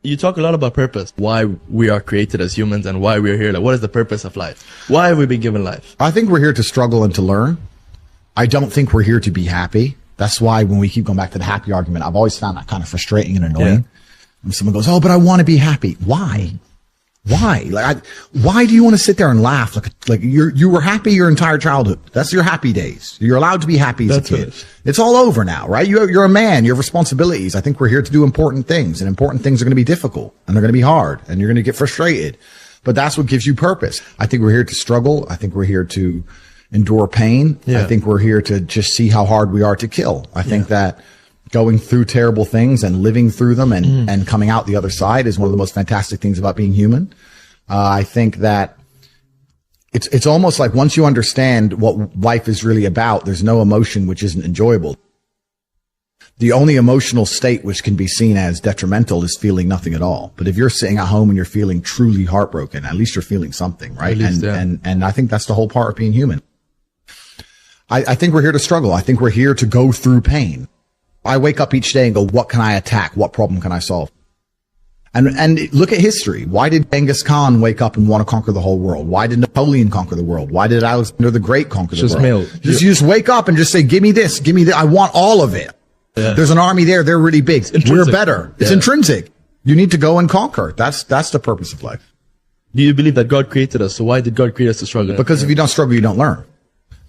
You talk a lot about purpose, why we are created as humans and why we're here. Like, what is the purpose of life? Why have we been given life? I think we're here to struggle and to learn. I don't think we're here to be happy. That's why when we keep going back to the happy argument, I've always found that kind of frustrating and annoying. Yeah. When someone goes, oh, but I want to be happy. Why? Why? Why do you want to sit there and laugh? Like you were happy your entire childhood. That's your happy days. You're allowed to be happy as a kid. It's all over now, right? You're a man. You have responsibilities. I think we're here to do important things, and important things are going to be difficult and they're going to be hard and you're going to get frustrated, but that's what gives you purpose. I think we're here to struggle. I think we're here to endure pain. Yeah. I think we're here to just see how hard we are to kill. I think that going through terrible things and living through them and coming out the other side is one of the most fantastic things about being human. I think that it's almost like once you understand what life is really about, there's no emotion which isn't enjoyable. The only emotional state which can be seen as detrimental is feeling nothing at all. But if you're sitting at home and you're feeling truly heartbroken, at least you're feeling something, right? And I think that's the whole part of being human. I think we're here to struggle. I think we're here to go through pain. I wake up each day and go, what can I attack? What problem can I solve? And look at history. Why did Genghis Khan wake up and want to conquer the whole world? Why did Napoleon conquer the world? Why did Alexander the Great conquer the world? You just wake up and just say, give me this, give me that. I want all of it. Yeah. There's an army there. They're really big. We're better. It's intrinsic. You need to go and conquer. That's the purpose of life. Do you believe that God created us? So why did God create us to struggle? Because if you don't struggle, you don't learn.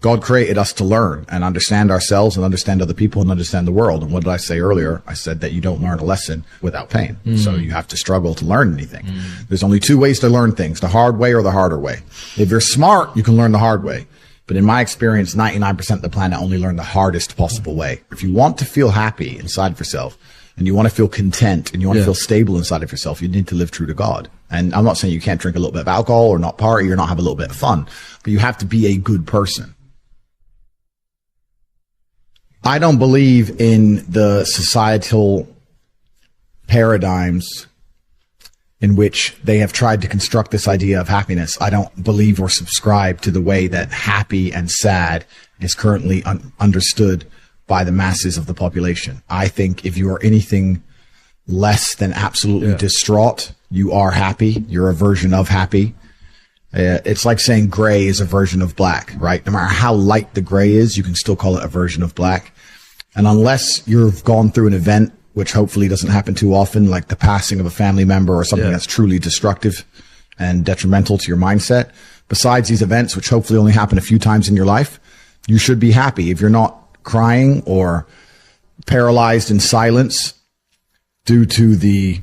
God created us to learn and understand ourselves and understand other people and understand the world. And what did I say earlier? I said that you don't learn a lesson without pain. So you have to struggle to learn anything. There's only two ways to learn things, the hard way or the harder way. If you're smart, you can learn the hard way. But in my experience, 99% of the planet only learn the hardest possible way. If you want to feel happy inside of yourself and you want to feel content and you want to feel stable inside of yourself, you need to live true to God. And I'm not saying you can't drink a little bit of alcohol or not party or not have a little bit of fun, but you have to be a good person. I don't believe in the societal paradigms in which they have tried to construct this idea of happiness. I don't believe or subscribe to the way that happy and sad is currently understood by the masses of the population. I think if you are anything less than absolutely distraught, you are happy. You're a version of happy. It's like saying gray is a version of black, right? No matter how light the gray is, you can still call it a version of black. And unless you've gone through an event, which hopefully doesn't happen too often, like the passing of a family member or something that's truly destructive and detrimental to your mindset, besides these events, which hopefully only happen a few times in your life, you should be happy. If you're not crying or paralyzed in silence due to the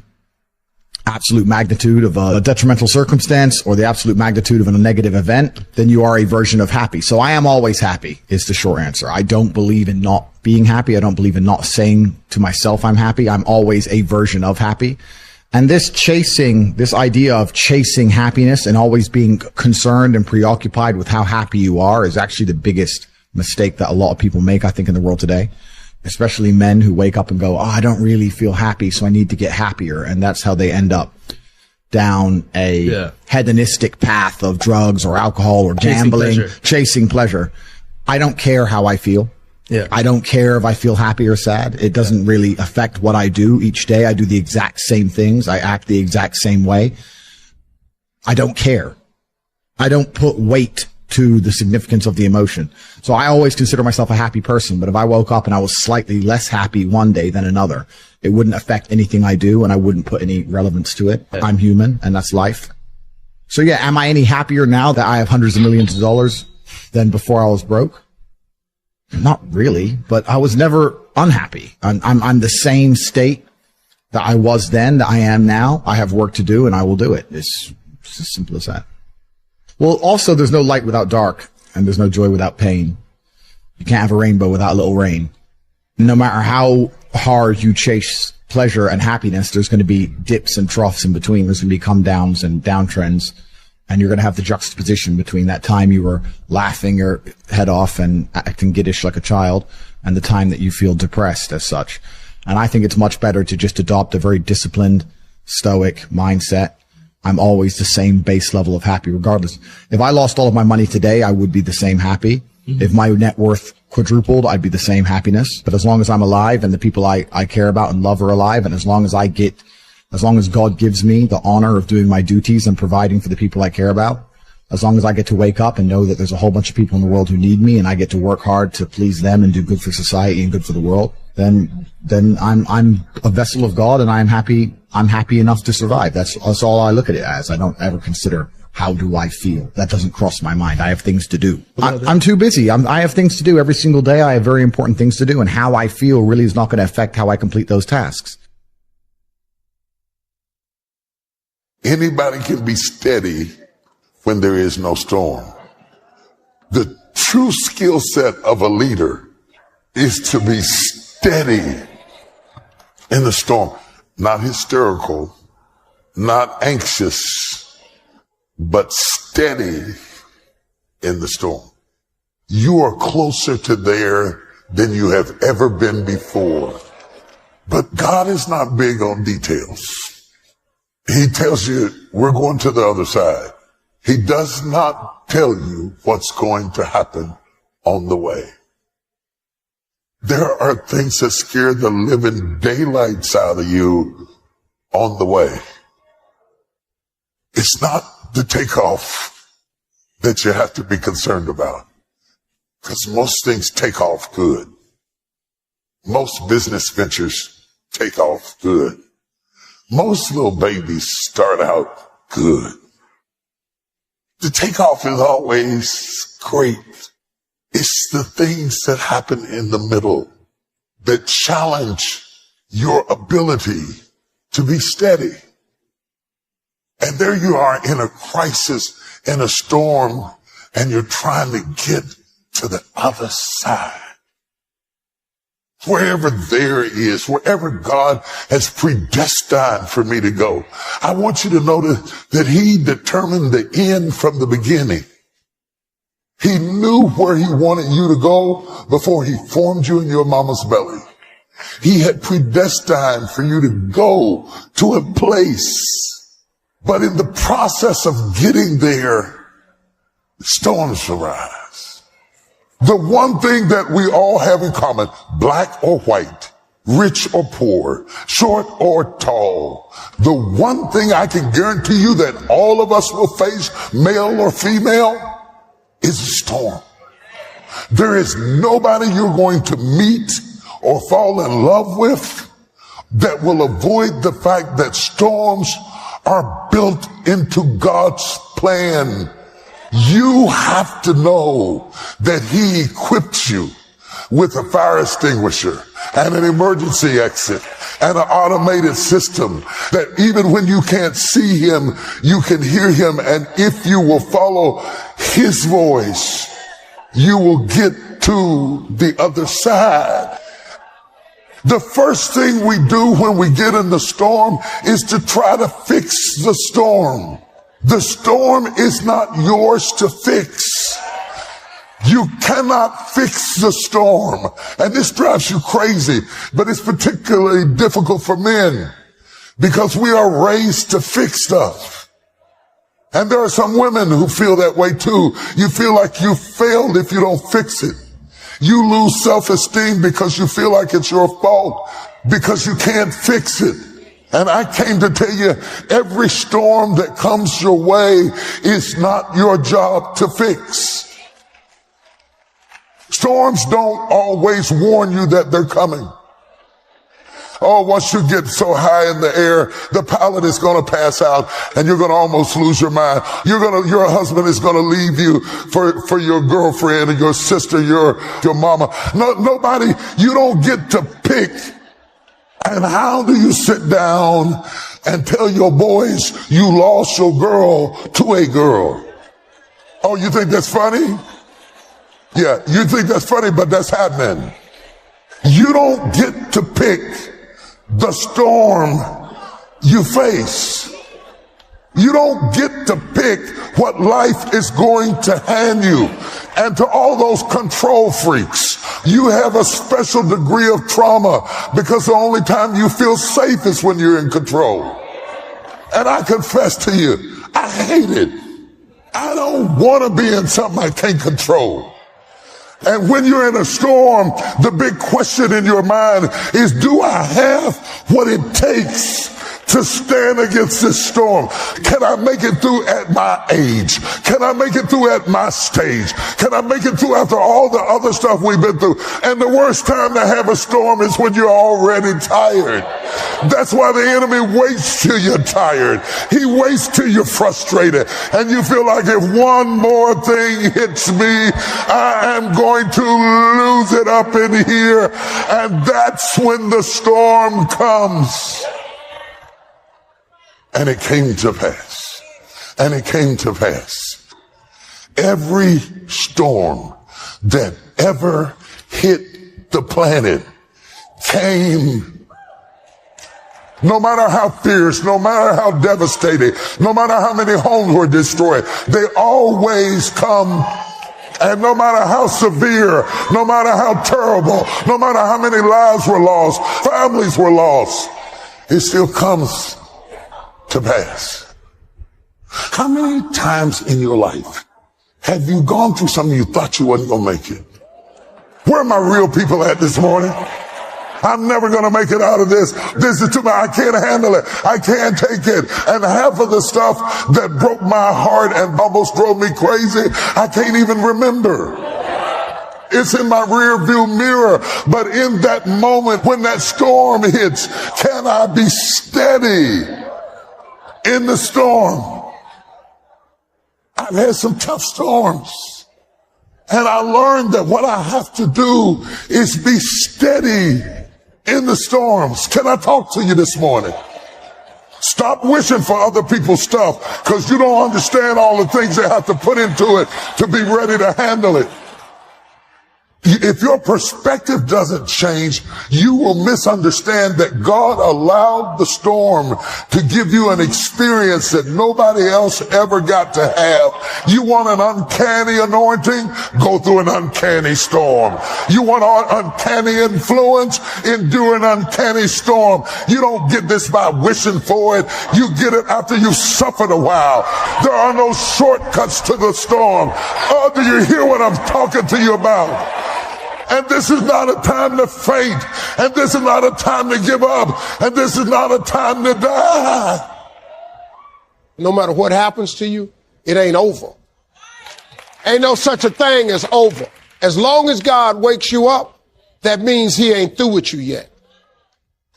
absolute magnitude of a detrimental circumstance or the absolute magnitude of a negative event, then you are a version of happy. So I am always happy is the short answer. I don't believe in not being happy. I don't believe in not saying to myself I'm happy. I'm always a version of happy. And this idea of chasing happiness and always being concerned and preoccupied with how happy you are is actually the biggest mistake that a lot of people make, I think, in the world today. Especially men who wake up and go, oh, I don't really feel happy, so I need to get happier. And that's how they end up down a hedonistic path of drugs or alcohol or gambling, chasing pleasure. I don't care how I feel. I don't care if I feel happy or sad. It doesn't really affect what I do each day. I do the exact same things. I act the exact same way. I don't care. I don't put weight to the significance of the emotion. So I always consider myself a happy person, but if I woke up and I was slightly less happy one day than another, it wouldn't affect anything I do and I wouldn't put any relevance to it. I'm human and that's life. So yeah, am I any happier now that I have hundreds of millions of dollars than before I was broke? Not really, but I was never unhappy. I'm the same state that I was then that I am now. I have work to do and I will do it. It's as simple as that. Well, also, there's no light without dark, and there's no joy without pain. You can't have a rainbow without a little rain. No matter how hard you chase pleasure and happiness, there's going to be dips and troughs in between. There's going to be come downs and downtrends, and you're going to have the juxtaposition between that time you were laughing your head off and acting giddish like a child and the time that you feel depressed as such. And I think it's much better to just adopt a very disciplined, stoic mindset. I'm always the same base level of happy regardless. If I lost all of my money today, I would be the same happy. If my net worth quadrupled, I'd be the same happiness. But as long as I'm alive and the people I care about and love are alive, and as long as I get as long as God gives me the honor of doing my duties and providing for the people I care about, as long as I get to wake up and know that there's a whole bunch of people in the world who need me and I get to work hard to please them and do good for society and good for the world, then I'm a vessel of God and I'm happy enough to survive. That's all I look at it as. I don't ever consider how do I feel. That doesn't cross my mind. I have things to do. I'm too busy. I have things to do every single day. I have very important things to do, and how I feel really is not going to affect how I complete those tasks. Anybody can be steady when there is no storm. The true skill set of a leader is to be steady in the storm, not hysterical, not anxious, but steady in the storm. You are closer to there than you have ever been before. But God is not big on details. He tells you, we're going to the other side. He does not tell you what's going to happen on the way. There are things that scare the living daylights out of you on the way. It's not the takeoff that you have to be concerned about, because most things take off good. Most business ventures take off good. Most little babies start out good. The takeoff is always great. It's the things that happen in the middle that challenge your ability to be steady. And there you are in a crisis, in a storm, and you're trying to get to the other side. Wherever there is, wherever God has predestined for me to go, I want you to notice that He determined the end from the beginning. He knew where He wanted you to go before He formed you in your mama's belly. He had predestined for you to go to a place. But in the process of getting there, storms arise. The one thing that we all have in common, black or white, rich or poor, short or tall, the one thing I can guarantee you that all of us will face, male or female, is a storm. There is nobody you're going to meet or fall in love with that will avoid the fact that storms are built into God's plan. You have to know that He equipped you with a fire extinguisher and an emergency exit and an automated system that even when you can't see Him, you can hear Him. And if you will follow His voice, you will get to the other side. The first thing we do when we get in the storm is to try to fix the storm. The storm is not yours to fix. You cannot fix the storm. And this drives you crazy, but it's particularly difficult for men because we are raised to fix stuff. And there are some women who feel that way too. You feel like you failed if you don't fix it. You lose self-esteem because you feel like it's your fault because you can't fix it. And I came to tell you, every storm that comes your way is not your job to fix. Storms don't always warn you that they're coming. Oh, once you get so high in the air, the pilot is going to pass out and you're going to almost lose your mind. Your husband is going to leave you for your girlfriend or your sister, your mama. No, nobody, you don't get to pick. And how do you sit down and tell your boys you lost your girl to a girl? Oh, you think that's funny? Yeah, you think that's funny, but that's happening. You don't get to pick the storm you face. You don't get to pick what life is going to hand you. And to all those control freaks, you have a special degree of trauma because the only time you feel safe is when you're in control. And I confess to you, I hate it. I don't want to be in something I can't control. And when you're in a storm, the big question in your mind is, do I have what it takes to stand against this storm? Can I make it through at my age? Can I make it through at my stage? Can I make it through after all the other stuff we've been through? And the worst time to have a storm is when you're already tired. That's why the enemy waits till you're tired. He waits till you're frustrated and you feel like if one more thing hits me, I am going to lose it up in here. And that's when the storm comes. And it came to pass. And it came to pass. Every storm that ever hit the planet came. No matter how fierce, no matter how devastating, no matter how many homes were destroyed, they always come. And no matter how severe, no matter how terrible, no matter how many lives were lost, families were lost, it still comes to pass. How many times in your life have you gone through something you thought you wasn't going to make it? Where are my real people at this morning? I'm never going to make it out of this. This is too much. I can't handle it. I can't take it. And half of the stuff that broke my heart and almost drove me crazy, I can't even remember. It's in my rear view mirror. But in that moment when that storm hits, can I be steady in the storm? I've had some tough storms. And I learned that what I have to do is be steady in the storms. Can I talk to you this morning? Stop wishing for other people's stuff because you don't understand all the things they have to put into it to be ready to handle it. If your perspective doesn't change, you will misunderstand that God allowed the storm to give you an experience that nobody else ever got to have. You want an uncanny anointing? Go through an uncanny storm. You want an uncanny influence? Endure an uncanny storm. You don't get this by wishing for it. You get it after you've suffered a while. There are no shortcuts to the storm. Oh, do you hear what I'm talking to you about? And this is not a time to faint. And this is not a time to give up. And this is not a time to die. No matter what happens to you, it ain't over. Ain't no such a thing as over. As long as God wakes you up, that means he ain't through with you yet.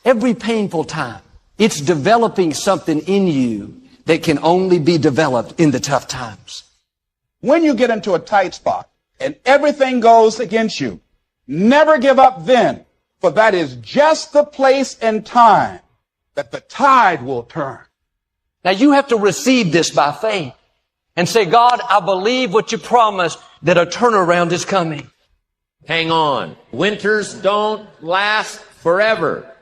Every painful time, it's developing something in you that can only be developed in the tough times. When you get into a tight spot and everything goes against you, never give up then, for that is just the place and time that the tide will turn. Now you have to receive this by faith and say, God, I believe what you promised, that a turnaround is coming. Hang on. Winters don't last forever.